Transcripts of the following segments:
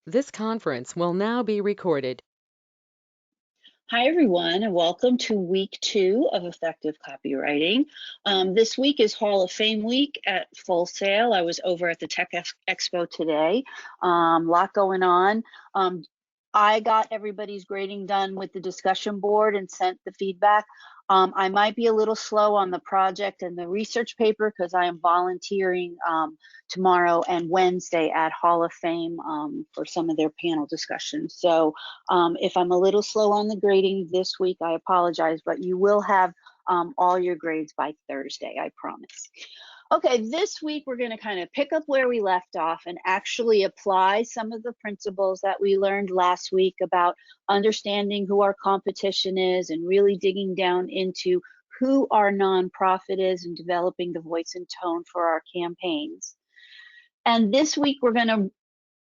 This conference will now be recorded. Hi, everyone, and welcome to week 2 of Effective Copywriting. This week is Hall of Fame week at Full Sail. I was over at the Tech Expo today. Lot going on. I got everybody's grading done with the discussion board and sent the feedback. I might be a little slow on the project and the research paper because I am volunteering tomorrow and Wednesday at Hall of Fame for some of their panel discussions. So if I'm a little slow on the grading this week, I apologize, but you will have all your grades by Thursday, I promise. Okay, this week we're going to kind of pick up where we left off and actually apply some of the principles that we learned last week about understanding who our competition is and really digging down into who our nonprofit is and developing the voice and tone for our campaigns. And this week we're going to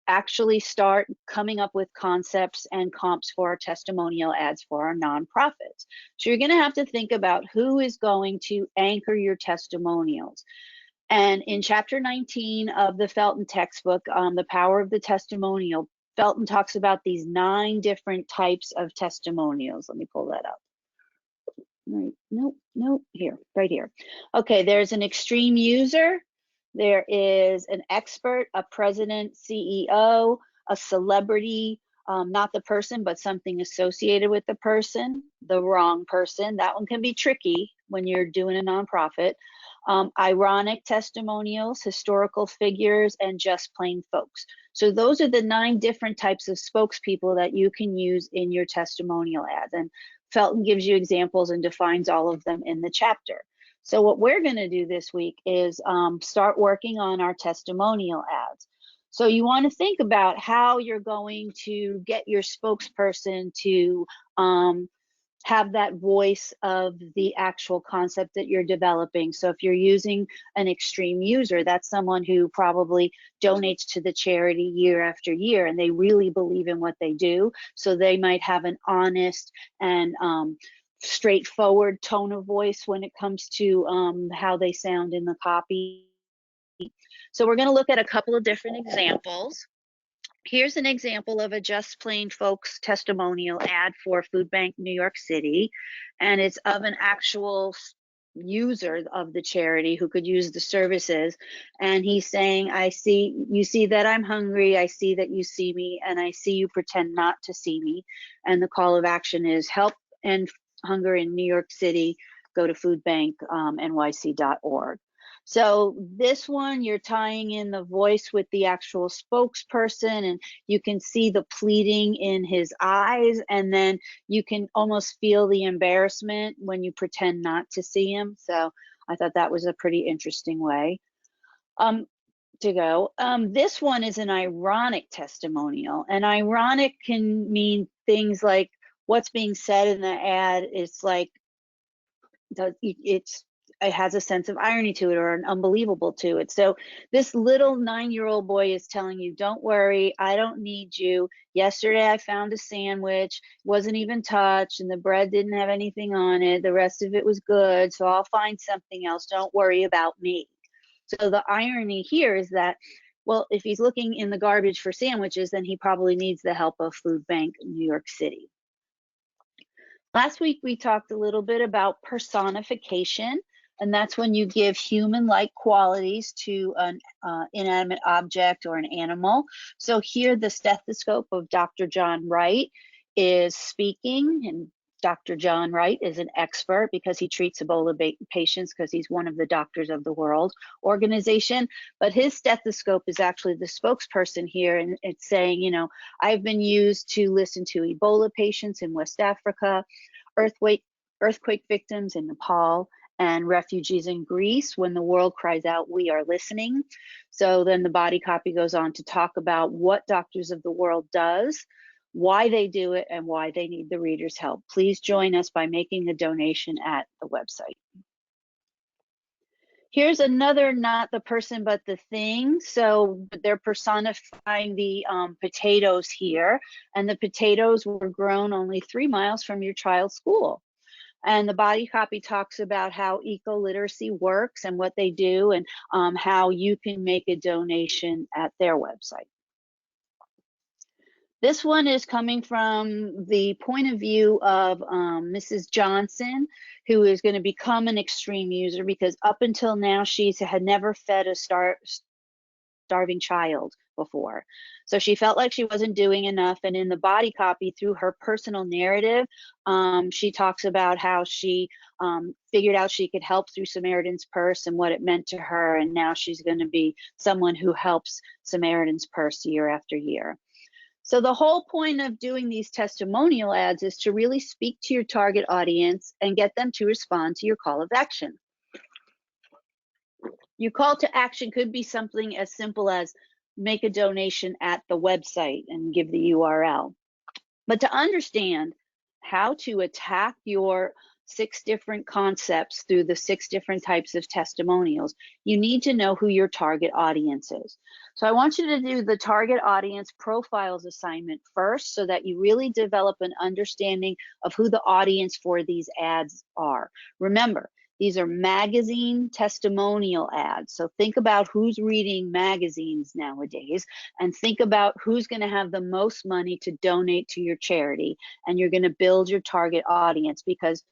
actually start coming up with concepts and comps for our testimonial ads for our nonprofits. So you're going to have to think about who is going to anchor your testimonials. And in chapter 19 of the Felton textbook, The Power of the Testimonial, Felton talks about these 9 different types of testimonials. Let me pull that up. Right. Nope, here, right here. Okay, there's an extreme user. There is an expert, a president, CEO, a celebrity, not the person, but something associated with the person, the wrong person. That one can be tricky when you're doing a nonprofit. Ironic testimonials, historical figures, and just plain folks. So those are the 9 different types of spokespeople that you can use in your testimonial ads. And Felton gives you examples and defines all of them in the chapter. So what we're going to do this week is start working on our testimonial ads. So you want to think about how you're going to get your spokesperson to have that voice of the actual concept that you're developing. So if you're using an extreme user, that's someone who probably donates to the charity year after year, and they really believe in what they do. So they might have an honest and straightforward tone of voice when it comes to how they sound in the copy. So we're going to look at a couple of different examples. Here's an example of a Just Plain Folks testimonial ad for Food Bank New York City, and it's of an actual user of the charity who could use the services, and he's saying, you see that I'm hungry, I see that you see me, and I see you pretend not to see me. And the call of action is help end hunger in New York City, go to foodbanknyc.org. So this one, you're tying in the voice with the actual spokesperson, and you can see the pleading in his eyes, and then you can almost feel the embarrassment when you pretend not to see him. So I thought that was a pretty interesting way to go. This one is an ironic testimonial, and ironic can mean things like what's being said in the ad is like, it has a sense of irony to it or an unbelievable to it. So this little 9-year-old boy is telling you, don't worry, I don't need you. Yesterday I found a sandwich, wasn't even touched, and the bread didn't have anything on it. The rest of it was good, so I'll find something else. Don't worry about me. So the irony here is that, well, if he's looking in the garbage for sandwiches, then he probably needs the help of Food Bank New York City. Last week, we talked a little bit about personification, and that's when you give human-like qualities to an inanimate object or an animal. So here, the stethoscope of Dr. John Wright is speaking, and Dr. John Wright is an expert because he treats Ebola patients because he's one of the Doctors of the World organization. But his stethoscope is actually the spokesperson here, and it's saying, you know, I've been used to listen to Ebola patients in West Africa, earthquake victims in Nepal, and refugees in Greece. When the world cries out, we are listening. So then the body copy goes on to talk about what Doctors of the World does, why they do it, and why they need the reader's help. Please join us by making a donation at the website. Here's another, not the person, but the thing. So they're personifying the potatoes here. And the potatoes were grown only 3 miles from your child's school. And the body copy talks about how eco-literacy works and what they do, and how you can make a donation at their website. This one is coming from the point of view of Mrs. Johnson, who is going to become an extreme user because up until now she had never fed a starving child before. So she felt like she wasn't doing enough. And in the body copy, through her personal narrative, she talks about how she figured out she could help through Samaritan's Purse and what it meant to her. And now she's going to be someone who helps Samaritan's Purse year after year. So the whole point of doing these testimonial ads is to really speak to your target audience and get them to respond to your call of action. Your call to action could be something as simple as make a donation at the website and give the URL. But to understand how to attack your 6 different concepts through the 6 different types of testimonials, you need to know who your target audience is. So I want you to do the target audience profiles assignment first so that you really develop an understanding of who the audience for these ads are. Remember, these are magazine testimonial ads. So think about who's reading magazines nowadays and think about who's going to have the most money to donate to your charity. And you're going to build your target audience because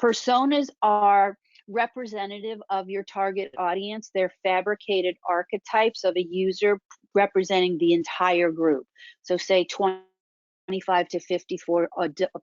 personas are representative of your target audience. They're fabricated archetypes of a user representing the entire group. So say 25 to 54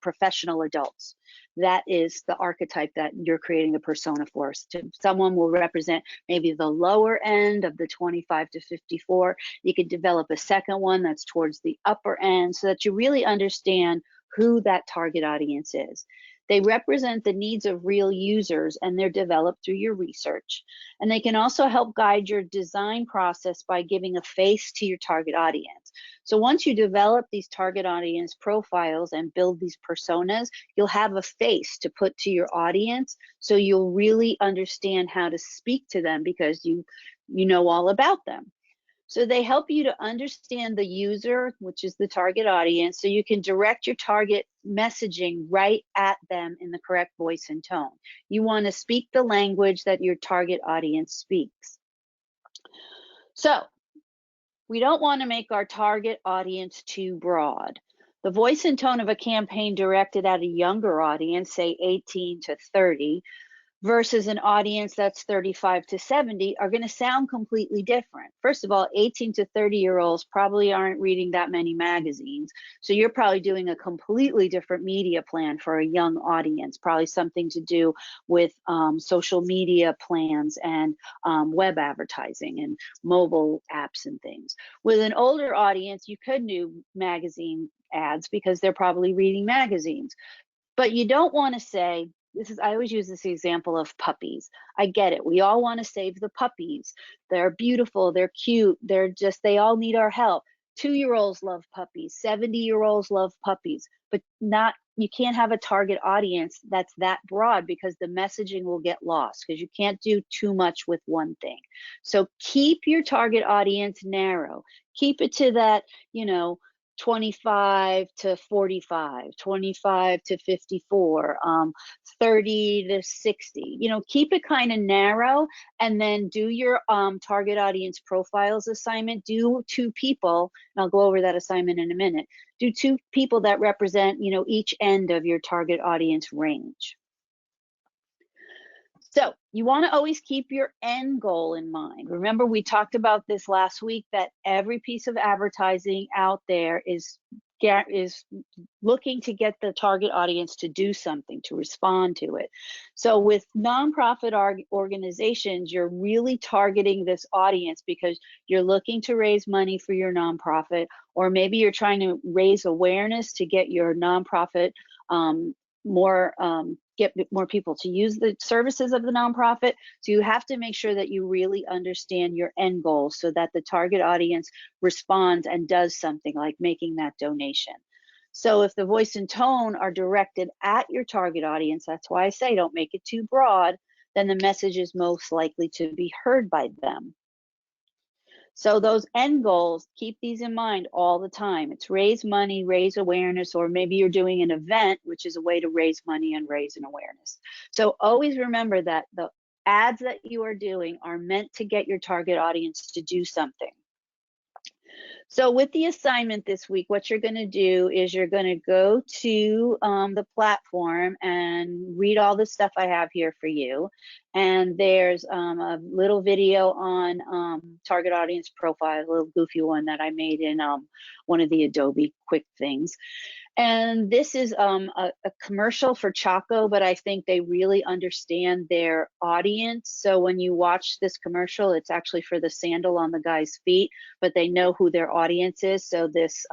professional adults. That is the archetype that you're creating a persona for. So someone will represent maybe the lower end of the 25 to 54. You could develop a second one that's towards the upper end so that you really understand who that target audience is. They represent the needs of real users and they're developed through your research. And they can also help guide your design process by giving a face to your target audience. So once you develop these target audience profiles and build these personas, you'll have a face to put to your audience. So you'll really understand how to speak to them because you know all about them. So they help you to understand the user, which is the target audience, so you can direct your target messaging right at them in the correct voice and tone. You want to speak the language that your target audience speaks. So we don't want to make our target audience too broad. The voice and tone of a campaign directed at a younger audience, say 18 to 30, versus an audience that's 35 to 70 are going to sound completely different. First of all, 18 to 30-year-olds probably aren't reading that many magazines. So you're probably doing a completely different media plan for a young audience, probably something to do with social media plans and web advertising and mobile apps and things. With an older audience, you could do magazine ads because they're probably reading magazines. But you don't want to say, I always use this example of puppies. I get it. We all want to save the puppies. They're beautiful. They're cute. They all need our help. 2-year-olds love puppies. 70-year-olds love puppies. But you can't have a target audience that's that broad because the messaging will get lost because you can't do too much with one thing. So keep your target audience narrow. Keep it to that, 25 to 45, 25 to 54, 30 to 60. Keep it kind of narrow and then do your target audience profiles assignment. Do 2 people, and I'll go over that assignment in a minute. Do 2 people that represent, each end of your target audience range. So you want to always keep your end goal in mind. Remember, we talked about this last week that every piece of advertising out there is looking to get the target audience to do something, to respond to it. So with nonprofit organizations, you're really targeting this audience because you're looking to raise money for your nonprofit, or maybe you're trying to raise awareness to get your nonprofit get more people to use the services of the nonprofit. So you have to make sure that you really understand your end goal so that the target audience responds and does something like making that donation. So if the voice and tone are directed at your target audience, that's why I say don't make it too broad, then the message is most likely to be heard by them. So those end goals, keep these in mind all the time. It's raise money, raise awareness, or maybe you're doing an event, which is a way to raise money and raise an awareness. So always remember that the ads that you are doing are meant to get your target audience to do something. So with the assignment this week, what you're going to do is you're going to go to the platform and read all the stuff I have here for you. And there's a little video on target audience profile, a little goofy one that I made in one of the Adobe quick things. And this is a commercial for Chaco, but I think they really understand their audience. So when you watch this commercial, it's actually for the sandal on the guy's feet, but they know who their audience is. So this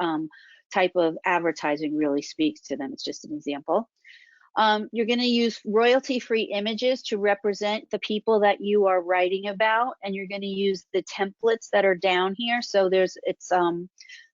type of advertising really speaks to them. It's just an example. You're going to use royalty-free images to represent the people that you are writing about, and you're going to use the templates that are down here. So the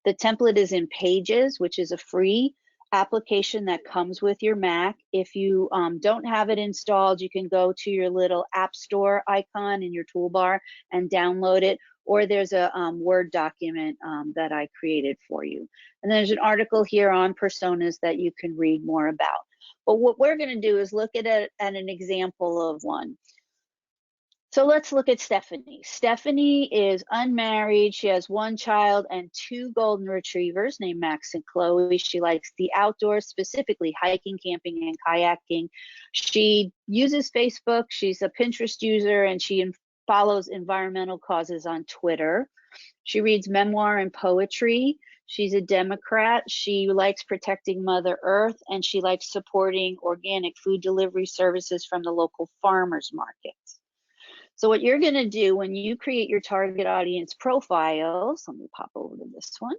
template is in Pages, which is a free application that comes with your Mac. If you don't have it installed, you can go to your little App Store icon in your toolbar and download it, or there's a Word document that I created for you. And there's an article here on personas that you can read more about. But what we're going to do is look at an example of one. So let's look at Stephanie. Stephanie is unmarried. She has one child and two golden retrievers named Max and Chloe. She likes the outdoors, specifically hiking, camping, and kayaking. She uses Facebook. She's a Pinterest user, and she follows environmental causes on Twitter. She reads memoir and poetry. She's a Democrat. She likes protecting Mother Earth, and she likes supporting organic food delivery services from the local farmers markets. So what you're going to do when you create your target audience profiles, let me pop over to this one.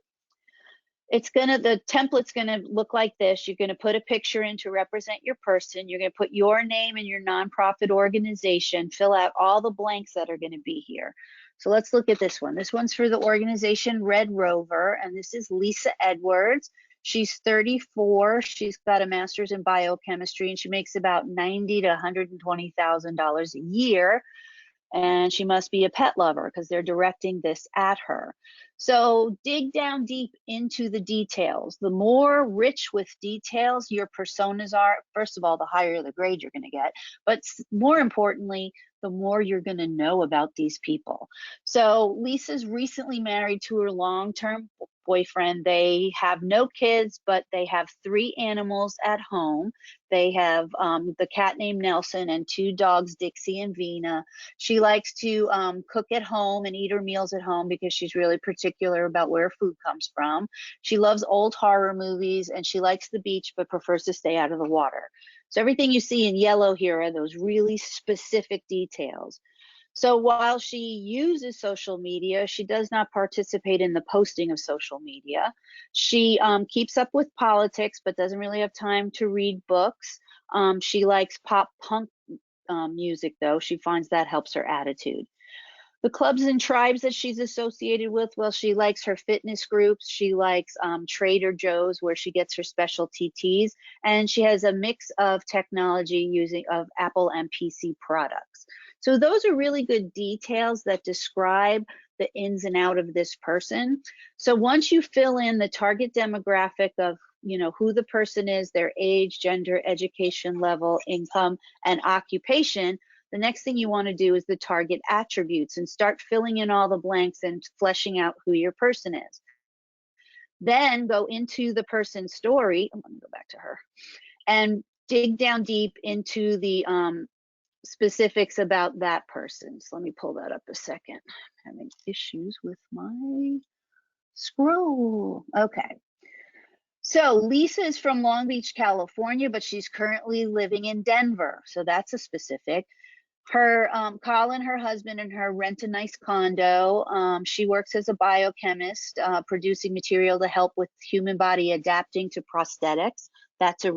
The template's going to look like this. You're going to put a picture in to represent your person. You're going to put your name and your nonprofit organization, fill out all the blanks that are going to be here. So let's look at this one. This one's for the organization Red Rover, and this is Lisa Edwards. She's 34. She's got a master's in biochemistry, and she makes about $90,000 to $120,000 a year. And she must be a pet lover because they're directing this at her. So dig down deep into the details. The more rich with details your personas are, first of all, the higher the grade you're going to get, but more importantly, the more you're going to know about these people. So Lisa's recently married to her long-term boyfriend. They have no kids, but they have 3 animals at home. They have the cat named Nelson and 2 dogs, Dixie and Vina. She likes to cook at home and eat her meals at home because she's really particular about where food comes from. She loves old horror movies, and she likes the beach but prefers to stay out of the water. So everything you see in yellow here are those really specific details. So while she uses social media, she does not participate in the posting of social media. She keeps up with politics, but doesn't really have time to read books. She likes pop punk music, though. She finds that helps her attitude. The clubs and tribes that she's associated with, well, she likes her fitness groups. She likes Trader Joe's, where she gets her specialty teas. And she has a mix of technology of Apple and PC products. So those are really good details that describe the ins and out of this person. So once you fill in the target demographic of who the person is, their age, gender, education level, income, and occupation, the next thing you want to do is the target attributes and start filling in all the blanks and fleshing out who your person is. Then go into the person's story. I'm going to go back to her and dig down deep into the specifics about that person. So let me pull that up a second. I'm having issues with my scroll. Okay. So Lisa is from Long Beach, California, but she's currently living in Denver. So that's a specific. Her Colin, her husband, and her rent a nice condo. She works as a biochemist, producing material to help with human body adapting to prosthetics. That's a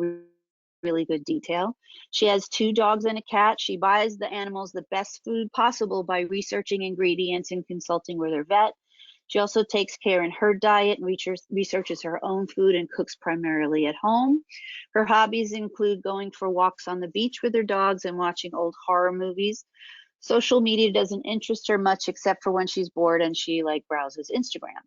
really good detail. She has 2 dogs and a cat. She buys the animals the best food possible by researching ingredients and consulting with her vet. She also takes care in her diet and researches her own food and cooks primarily at home. Her hobbies include going for walks on the beach with her dogs and watching old horror movies. Social media doesn't interest her much except for when she's bored and she browses Instagram.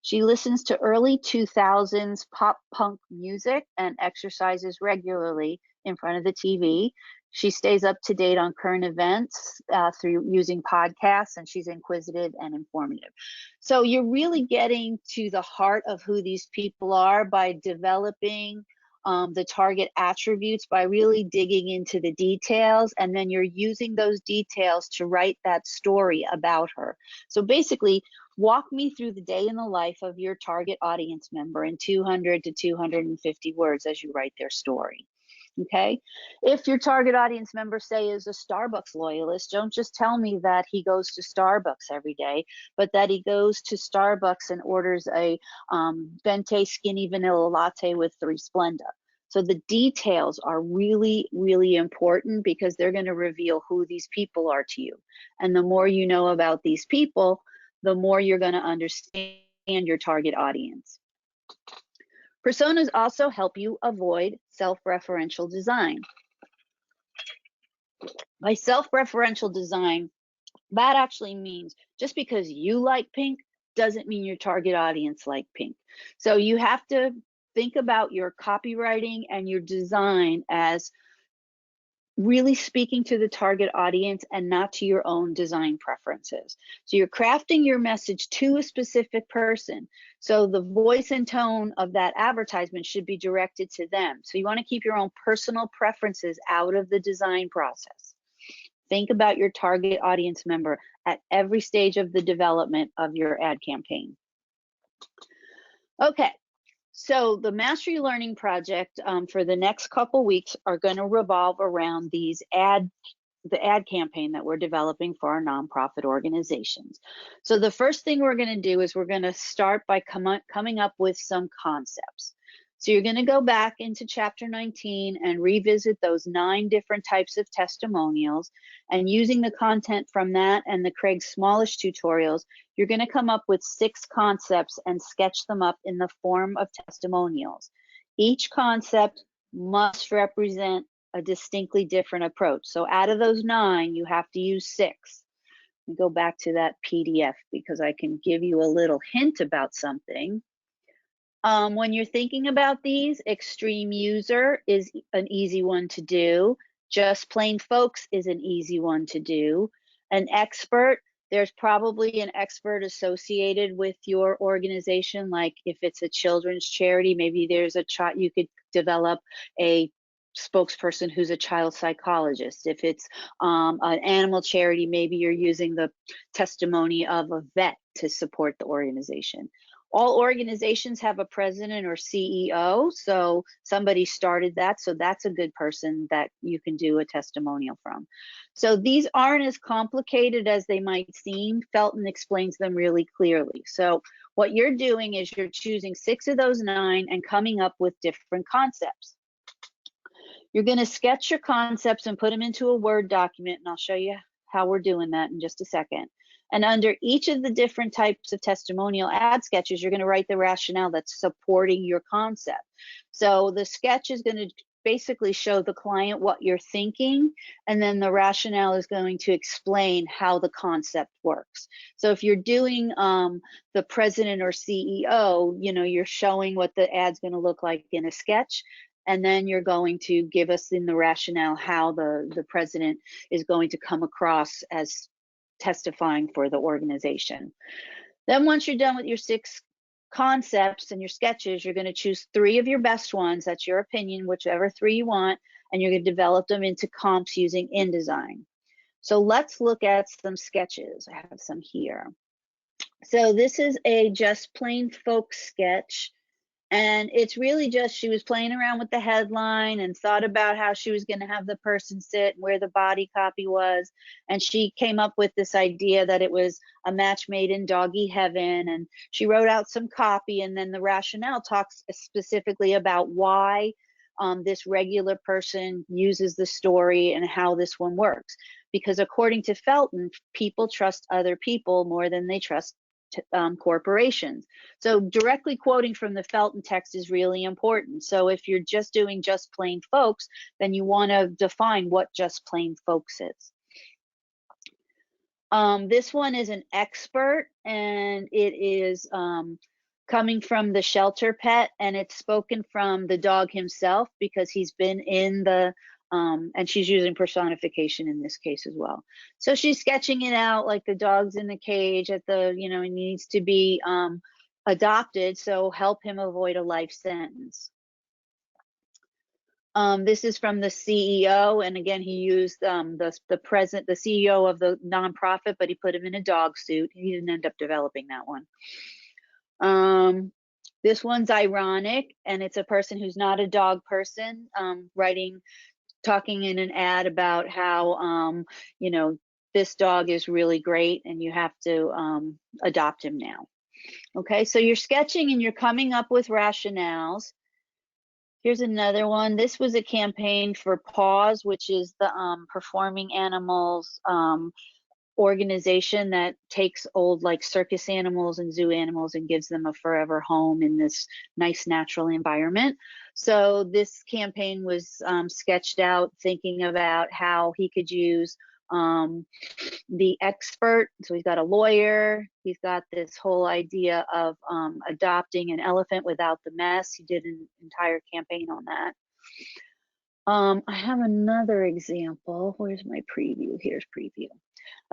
She listens to early 2000s pop punk music and exercises regularly in front of the TV. She stays up to date on current events through using podcasts, and she's inquisitive and informative. So you're really getting to the heart of who these people are by developing the target attributes, by really digging into the details, and then you're using those details to write that story about her. So basically, walk me through the day in the life of your target audience member in 200 to 250 words as you write their story. Okay. If your target audience member, say, is a Starbucks loyalist, don't just tell me that he goes to Starbucks every day, but that he goes to Starbucks and orders a venti skinny vanilla latte with 3 Splenda. So the details are really, really important because they're going to reveal who these people are to you. And the more you know about these people, the more you're going to understand your target audience. Personas also help you avoid self-referential design. By self-referential design, that actually means just because you like pink doesn't mean your target audience like pink. So you have to think about your copywriting and your design as really speaking to the target audience and not to your own design preferences. So you're crafting your message to a specific person. So the voice and tone of that advertisement should be directed to them. So you want to keep your own personal preferences out of the design process. Think about your target audience member at every stage of the development of your ad campaign. Okay. So the Mastery Learning Project for the next couple weeks are going to revolve around the ad campaign that we're developing for our nonprofit organizations. So the first thing we're going to do is we're going to start by coming up with some concepts. So you're going to go back into chapter 19 and revisit those 9 different types of testimonials, and using the content from that and the Craig Smallish tutorials, you're going to come up with 6 concepts and sketch them up in the form of testimonials. Each concept must represent a distinctly different approach. So out of those 9, you have to use 6. Let me go back to that PDF because I can give you a little hint about something. When you're thinking about these, extreme user is an easy one to do. Just plain folks is an easy one to do. An expert, there's probably an expert associated with your organization. Like if it's a children's charity, maybe there's a child, you could develop a spokesperson who's a child psychologist. If it's an animal charity, maybe you're using the testimony of a vet to support the organization. All organizations have a president or CEO, so somebody started that, so that's a good person that you can do a testimonial from. So these aren't as complicated as they might seem. Felton explains them really clearly. So what you're doing is you're choosing 6 of those 9 and coming up with different concepts. You're going to sketch your concepts and put them into a Word document, and I'll show you how we're doing that in just a second. And under each of the different types of testimonial ad sketches, you're going to write the rationale that's supporting your concept. So the sketch is going to basically show the client what you're thinking, and then the rationale is going to explain how the concept works. So if you're doing the president or CEO, you know, you're showing what the ad's going to look like in a sketch, and then you're going to give us in the rationale how the president is going to come across as testifying for the organization. Then once you're done with your 6 concepts and your sketches, you're going to choose 3 of your best ones. That's your opinion, whichever 3 you want, and you're going to develop them into comps using InDesign. So let's look at some sketches. I have some here. So this is a just plain folk sketch. And it's really just, she was playing around with the headline and thought about how she was going to have the person sit, where the body copy was. And she came up with this idea that it was a match made in doggy heaven. And she wrote out some copy, and then the rationale talks specifically about why this regular person uses the story and how this one works. Because according to Felton, people trust other people more than they trust corporations. So directly quoting from the Felton text is really important. So if you're just doing just plain folks, then you want to define what just plain folks is. This one is an expert, and it is coming from the shelter pet, and it's spoken from the dog himself because he's been in the And she's using personification in this case as well. So she's sketching it out like the dog's in the cage at the, you know, he needs to be adopted, so help him avoid a life sentence. This is from the CEO, and again, he used the CEO of the nonprofit, but he put him in a dog suit. He didn't end up developing that one. This one's ironic, and it's a person who's not a dog person, talking in an ad about how, you know, this dog is really great and you have to adopt him now. Okay, so you're sketching and you're coming up with rationales. Here's another one. This was a campaign for PAWS, which is the Performing Animals organization that takes old like circus animals and zoo animals and gives them a forever home in this nice natural environment. So this campaign was sketched out thinking about how he could use the expert. So he's got a lawyer, he's got this whole idea of adopting an elephant without the mess. He did an entire campaign on that. I have another example. Where's my preview? Here's preview.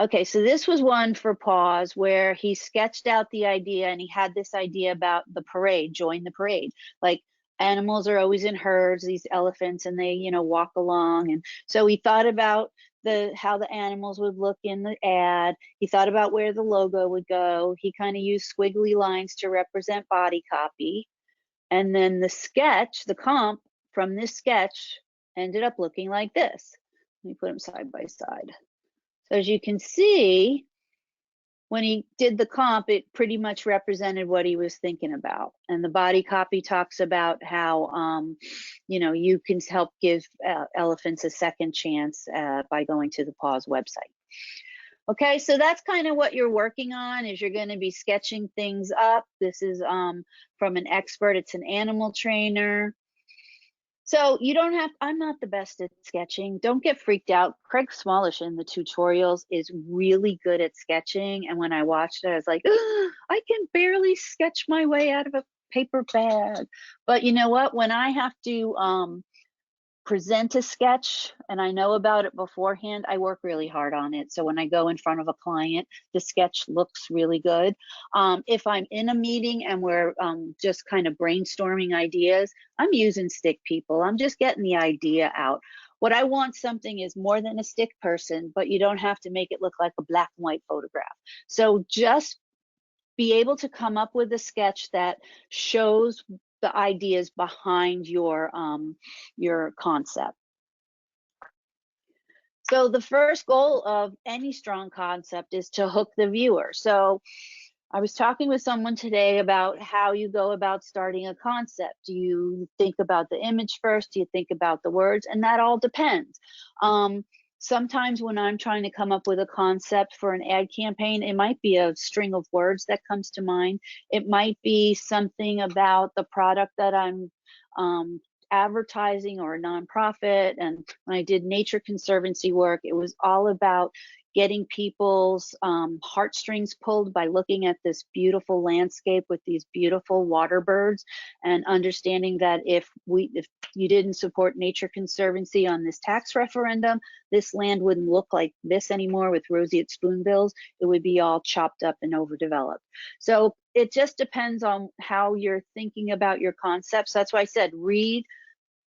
Okay, so this was one for PAWS where he sketched out the idea, and he had this idea about the parade, join the parade. Like animals are always in herds, these elephants, and they, you know, walk along. And so he thought about how the animals would look in the ad. He thought about where the logo would go. He kind of used squiggly lines to represent body copy. And then the sketch, the comp from this sketch ended up looking like this. Let me put them side by side. So as you can see, when he did the comp, it pretty much represented what he was thinking about. And the body copy talks about how, you know, you can help give elephants a second chance by going to the PAWS website. Okay, so that's kind of what you're working on, is you're going to be sketching things up. This is from an expert. It's an animal trainer. So you don't have, I'm not the best at sketching. Don't get freaked out. Craig Smallish in the tutorials is really good at sketching. And when I watched it, I was like, I can barely sketch my way out of a paper bag. But you know what? When I have to present a sketch and I know about it beforehand, I work really hard on it. So when I go in front of a client, the sketch looks really good. If I'm in a meeting and we're just kind of brainstorming ideas, I'm using stick people. I'm just getting the idea out. What I want something is more than a stick person, but you don't have to make it look like a black and white photograph. So just be able to come up with a sketch that shows the ideas behind your concept. So the first goal of any strong concept is to hook the viewer. So I was talking with someone today about how you go about starting a concept. Do you think about the image first? Do you think about the words? And that all depends. Sometimes when I'm trying to come up with a concept for an ad campaign, it might be a string of words that comes to mind. It might be something about the product that I'm advertising, or a nonprofit. And when I did Nature Conservancy work, it was all about getting people's heartstrings pulled by looking at this beautiful landscape with these beautiful water birds, and understanding that if you didn't support Nature Conservancy on this tax referendum, this land wouldn't look like this anymore with roseate spoonbills. It would be all chopped up and overdeveloped. So it just depends on how you're thinking about your concepts. That's why I said read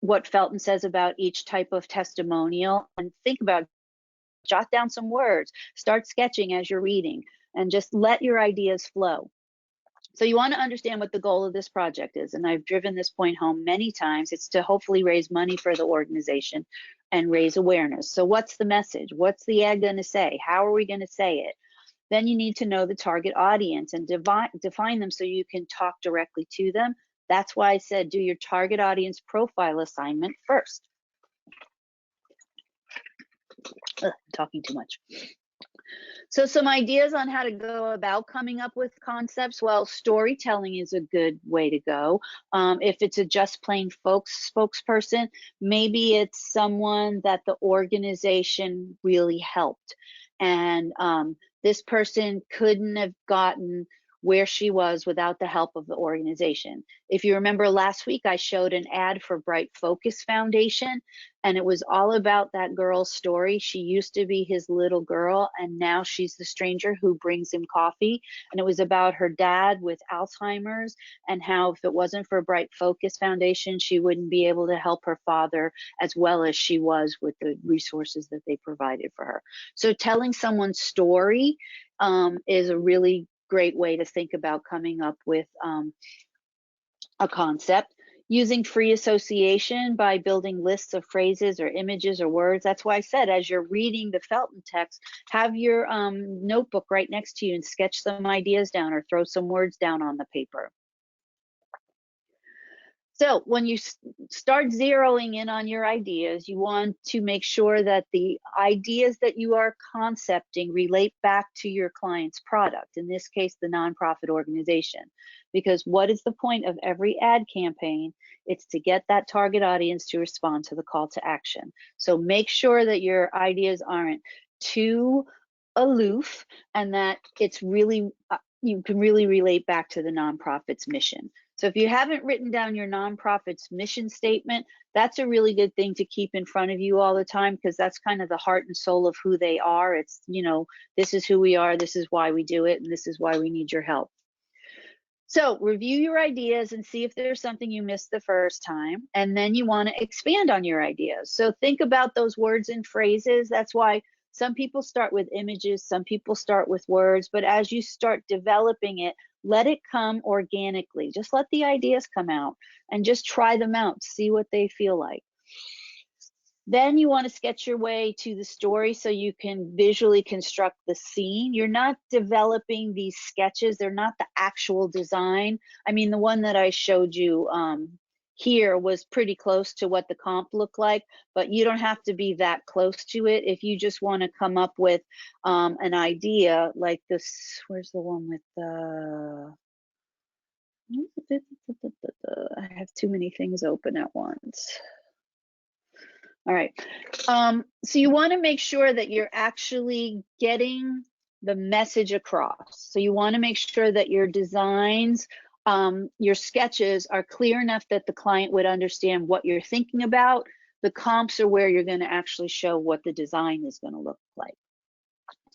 what Felton says about each type of testimonial and think about, jot down some words, start sketching as you're reading, and just let your ideas flow. So you want to understand what the goal of this project is, and I've driven this point home many times. It's to hopefully raise money for the organization and raise awareness. So what's the message? What's the ad going to say? How are we going to say it? Then you need to know the target audience and define them so you can talk directly to them. That's why I said do your target audience profile assignment first. Ugh, talking too much. So some ideas on how to go about coming up with concepts. Well, storytelling is a good way to go. If it's a just plain folks spokesperson, maybe it's someone that the organization really helped. And this person couldn't have gotten where she was without the help of the organization. If you remember last week, I showed an ad for Bright Focus Foundation, and it was all about that girl's story. She used to be his little girl, and now she's the stranger who brings him coffee. And it was about her dad with Alzheimer's, and how if it wasn't for Bright Focus Foundation, she wouldn't be able to help her father as well as she was with the resources that they provided for her. So telling someone's story is a really great way to think about coming up with a concept. Using free association by building lists of phrases or images or words. That's why I said, as you're reading the Felton text, have your notebook right next to you and sketch some ideas down or throw some words down on the paper. So when you start zeroing in on your ideas, you want to make sure that the ideas that you are concepting relate back to your client's product, in this case, the nonprofit organization. Because what is the point of every ad campaign? It's to get that target audience to respond to the call to action. So make sure that your ideas aren't too aloof and that it's really, you can really relate back to the nonprofit's mission. So if you haven't written down your nonprofit's mission statement, that's a really good thing to keep in front of you all the time, because that's kind of the heart and soul of who they are. It's, you know, this is who we are, this is why we do it, and this is why we need your help. So review your ideas and see if there's something you missed the first time, and then you want to expand on your ideas. So think about those words and phrases. That's why some people start with images, some people start with words, but as you start developing it, let it come organically. Just let the ideas come out and just try them out, see what they feel like. Then you want to sketch your way to the story so you can visually construct the scene. You're not developing these sketches. They're not the actual design. I mean, the one that I showed you here was pretty close to what the comp looked like, but you don't have to be that close to it. If you just want to come up with an idea like this, where's the one with the, I have too many things open at once. All right, so you want to make sure that you're actually getting the message across. So you want to make sure that your designs, your sketches are clear enough that the client would understand what you're thinking about. The comps are where you're going to actually show what the design is going to look like.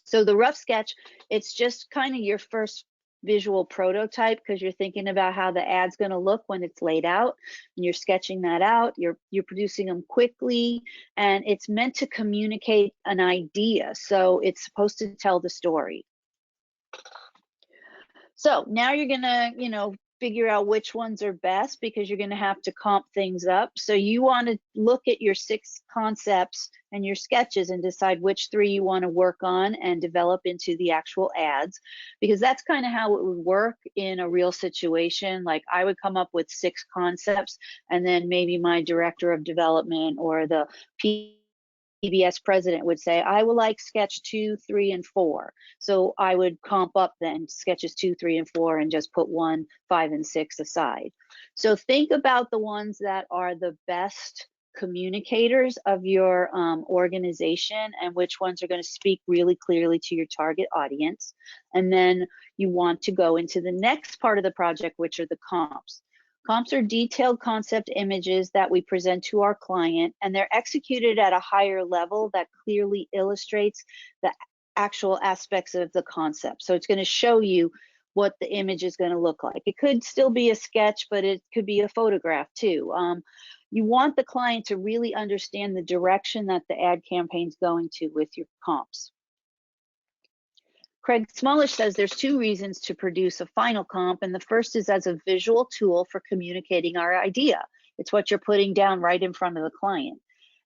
So the rough sketch, it's just kind of your first visual prototype, because you're thinking about how the ad's going to look when it's laid out, and you're sketching that out. You're producing them quickly, and it's meant to communicate an idea. So it's supposed to tell the story. So now you're gonna, you know, figure out which ones are best, because you're gonna have to comp things up. So you want to look at your 6 concepts and your sketches and decide which 3 you want to work on and develop into the actual ads, because that's kind of how it would work in a real situation. Like I would come up with 6 concepts, and then maybe my director of development or the PBS president would say, I would like sketch 2, 3, and 4. So I would comp up then sketches 2, 3, and 4 and just put 1, 5, and 6 aside. So think about the ones that are the best communicators of your organization, and which ones are going to speak really clearly to your target audience. And then you want to go into the next part of the project, which are the comps. Comps are detailed concept images that we present to our client, and they're executed at a higher level that clearly illustrates the actual aspects of the concept. So it's going to show you what the image is going to look like. It could still be a sketch, but it could be a photograph too. You want the client to really understand the direction that the ad campaign is going to with your comps. Craig Smallish says there's 2 reasons to produce a final comp, and the first is as a visual tool for communicating our idea. It's what you're putting down right in front of the client.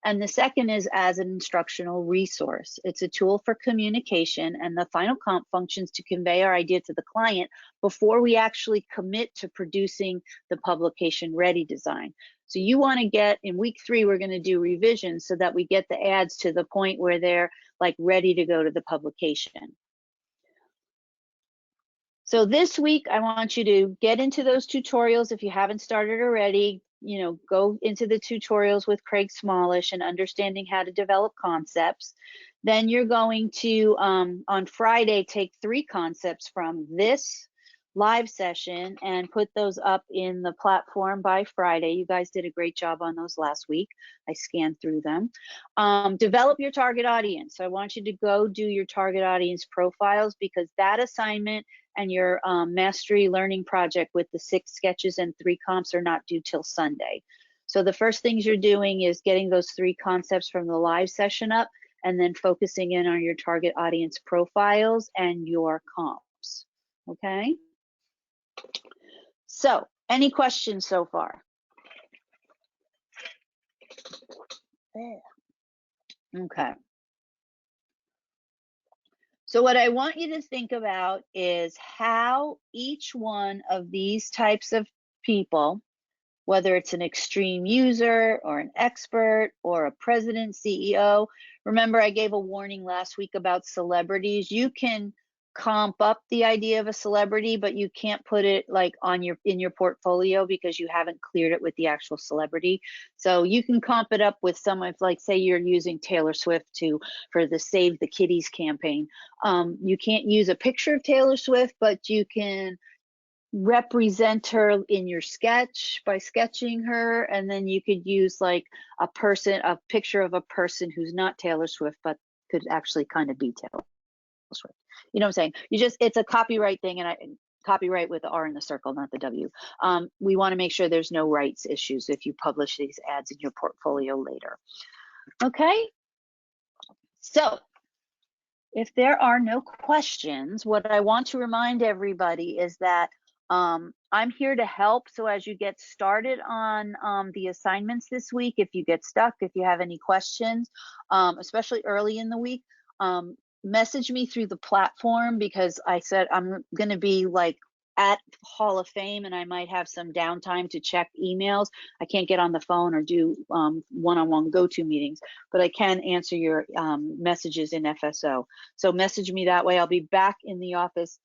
And the second is as an instructional resource. It's a tool for communication, and the final comp functions to convey our idea to the client before we actually commit to producing the publication ready design. So you want to get, in week 3, we're going to do revisions so that we get the ads to the point where they're like ready to go to the publication. So this week, I want you to get into those tutorials if you haven't started already. You know, go into the tutorials with Craig Smallish and understanding how to develop concepts. Then you're going to, on Friday, take 3 concepts from this live session and put those up in the platform by Friday. You guys did a great job on those last week. I scanned through them. Develop your target audience. So I want you to go do your target audience profiles, because that assignment and your mastery learning project with the 6 sketches and 3 comps are not due till Sunday. So the first things you're doing is getting those 3 concepts from the live session up, and then focusing in on your target audience profiles and your comps. Okay? So, any questions so far? Okay. So what I want you to think about is how each one of these types of people, whether it's an extreme user or an expert or a president, CEO. Remember, I gave a warning last week about celebrities. You can comp up the idea of a celebrity, but you can't put it like in your portfolio because you haven't cleared it with the actual celebrity. So you can comp it up with someone, like say you're using Taylor Swift for the Save the Kitties campaign. You can't use a picture of Taylor Swift, but you can represent her in your sketch by sketching her, and then you could use like a picture of a person who's not Taylor Swift but could actually kind of be Taylor Swift. You know what I'm saying? It's a copyright thing, and copyright with the R in the circle, not the W. We want to make sure there's no rights issues if you publish these ads in your portfolio later. Okay, so if there are no questions, what I want to remind everybody is that I'm here to help. So as you get started on the assignments this week, if you get stuck, if you have any questions, especially early in the week, message me through the platform, because I said I'm going to be like at Hall of Fame and I might have some downtime to check emails. I can't get on the phone or do one-on-one go-to meetings, but I can answer your messages in FSO. So message me that way. I'll be back in the office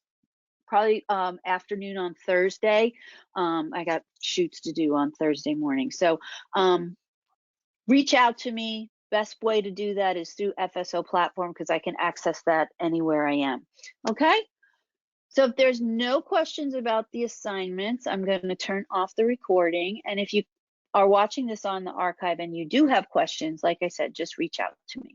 probably afternoon on Thursday. I got shoots to do on Thursday morning. So reach out to me. Best way to do that is through FSO platform, because I can access that anywhere I am. Okay? So if there's no questions about the assignments, I'm going to turn off the recording. And if you are watching this on the archive and you do have questions, like I said, just reach out to me.